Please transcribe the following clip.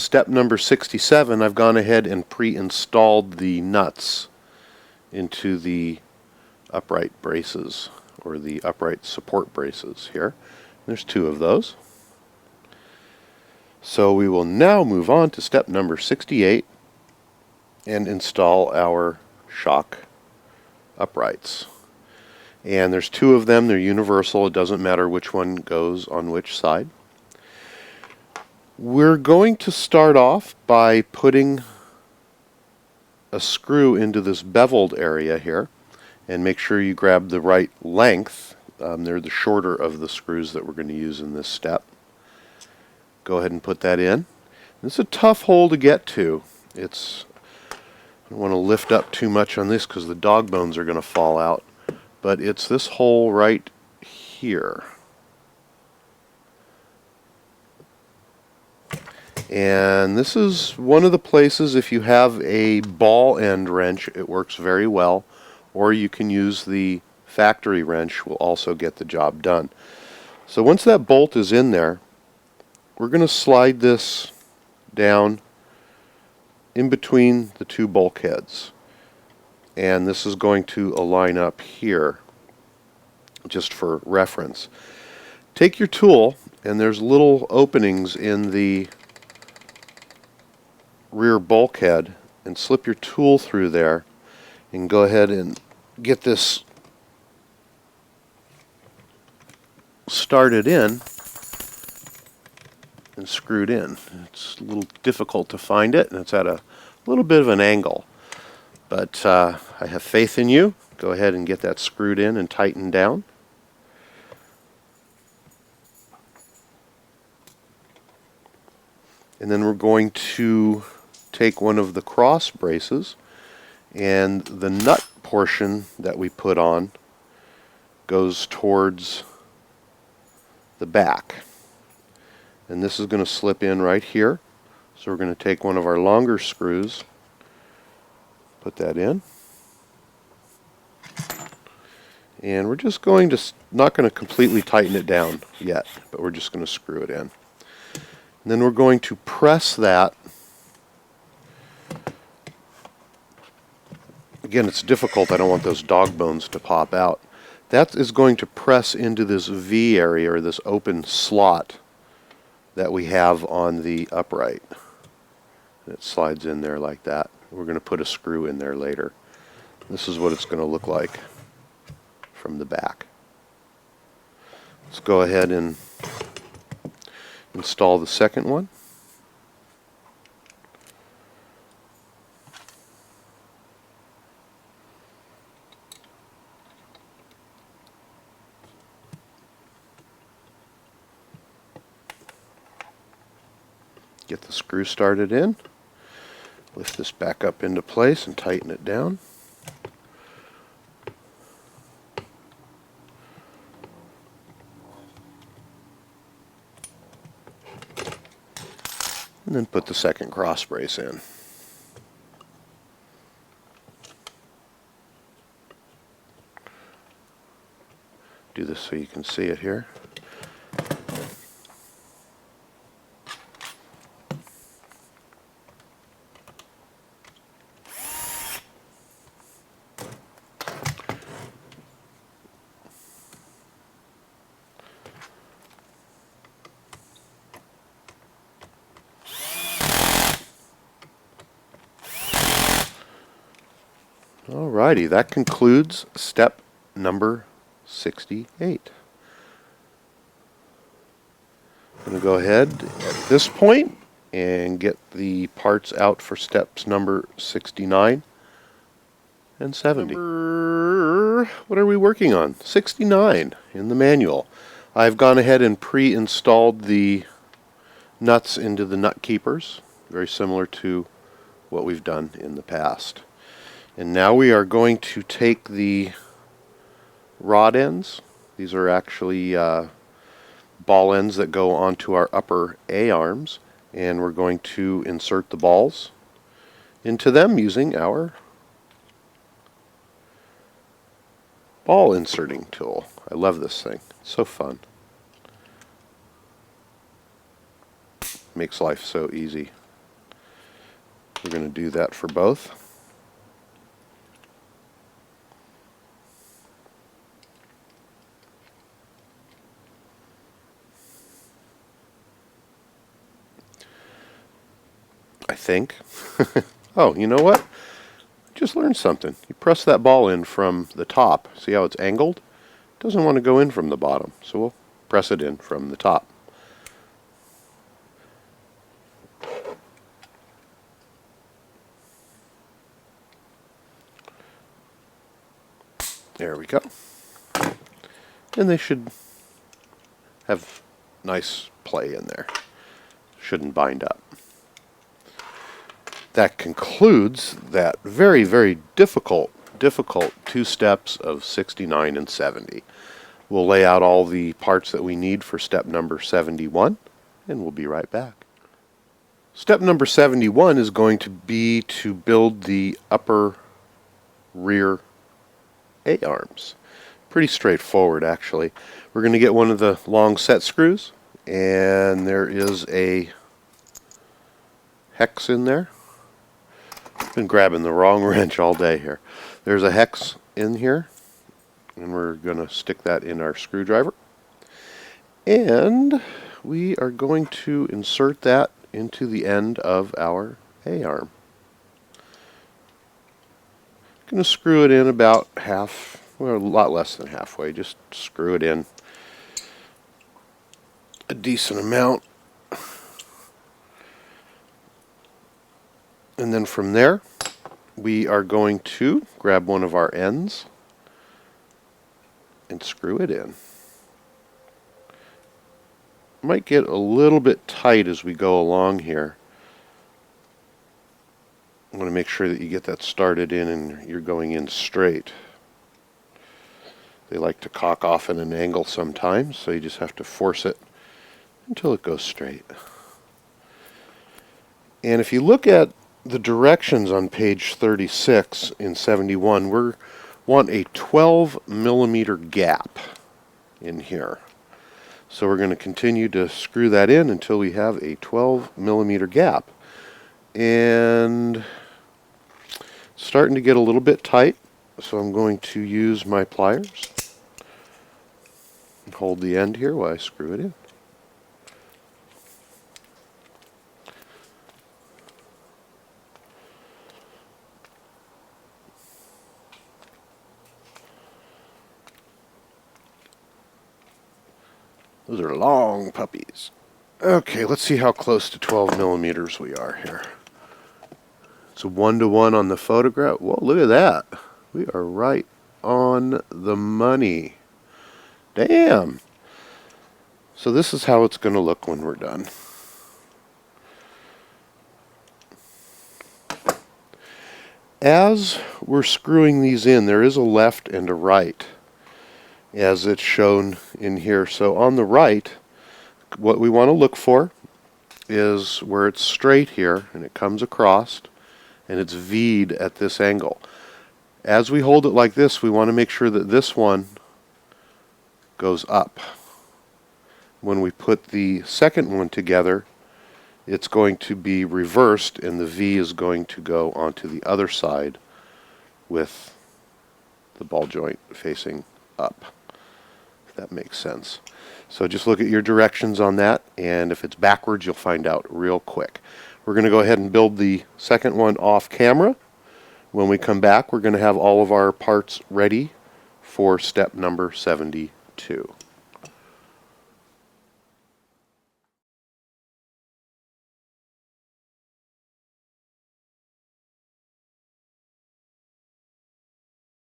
step number 67, I've gone ahead and pre-installed the nuts into the upright braces, or the upright support braces here. There's 2 of those. So we will now move on to step number 68 and install our shock uprights. And there's 2 of them. They're universal. It doesn't matter which one goes on which side. We're going to start off by putting a screw into this beveled area here, and make sure you grab the right length. They're the shorter of the screws that we're going to use in this step. Go ahead and put that in. It's a tough hole to get to. I don't want to lift up too much on this because the dog bones are going to fall out, but it's this hole right here. And this is one of the places, if you have a ball end wrench, it works very well, or you can use the factory wrench, will also get the job done. So once that bolt is in there, we're going to slide this down in between the 2 bulkheads, and this is going to align up here, just for reference. Take your tool, and there's little openings in the rear bulkhead, and slip your tool through there and go ahead and get this started in and screwed in. It's a little difficult to find it, and it's at a little bit of an angle, but I have faith in you. Go ahead and get that screwed in and tightened down. And then we're going to take one of the cross braces, and the nut portion that we put on goes towards the back. And this is going to slip in right here. So we're going to take one of our longer screws, put that in, and we're just going to, not going to completely tighten it down yet, but we're just going to screw it in. And then we're going to press that. Again, it's difficult. I don't want those dog bones to pop out. That is going to press into this V area, or this open slot that we have on the upright. It slides in there like that. We're going to put a screw in there later. This is what it's going to look like from the back. Let's go ahead and install the second one. Get the screw started in. Lift this back up into place and tighten it down. And then put the second cross brace in. Do this so you can see it here. Alrighty, that concludes step number 68. I'm going to go ahead at this point and get the parts out for steps number 69 and 70. What are we working on? 69 in the manual. I've gone ahead and pre-installed the nuts into the nut keepers, very similar to what we've done in the past. And now we are going to take the rod ends. These are actually ball ends that go onto our upper A-arms, and we're going to insert the balls into them using our ball inserting tool. I love this thing. It's so fun. Makes life so easy. We're going to do that for both. I think. Oh, you know what? Just learned something. You press that ball in from the top. See how it's angled? It doesn't want to go in from the bottom, so we'll press it in from the top. There we go. And they should have nice play in there. Shouldn't bind up. That concludes that very, very difficult two steps of 69 and 70. We'll lay out all the parts that we need for step number 71, and we'll be right back. Step number 71 is going to be to build the upper rear A-arms. Pretty straightforward, actually. We're going to get one of the long set screws, and there is a hex in there. I've been grabbing the wrong wrench all day here. There's a hex in here, and we're going to stick that in our screwdriver. And we are going to insert that into the end of our A-arm. Going to screw it in about half, well, a lot less than halfway. Just screw it in a decent amount. And then from there, we are going to grab one of our ends and screw it in. Might get a little bit tight as we go along here. I want to make sure that you get that started in and you're going in straight. They like to cock off at an angle sometimes, so you just have to force it until it goes straight. And if you look at the directions on page 36 in 71, we want a 12 millimeter gap in here. So we're going to continue to screw that in until we have a 12 millimeter gap. And it's starting to get a little bit tight, so I'm going to use my pliers and hold the end here while I screw it in. Those are long puppies. Okay, let's see how close to 12 millimeters we are here. It's a 1-to-1 on the photograph. Whoa, look at that. We are right on the money. Damn. So this is how it's going to look when we're done. As we're screwing these in, there is a left and a right, as it's shown in here. So on the right, what we want to look for is where it's straight here and it comes across and it's V'd at this angle. As we hold it like this, we want to make sure that this one goes up. When we put the second one together, it's going to be reversed and the V is going to go onto the other side with the ball joint facing up. If that makes sense. So just look at your directions on that, and if it's backwards, you'll find out real quick. We're going to go ahead and build the second one off camera. When we come back, we're going to have all of our parts ready for step number 72.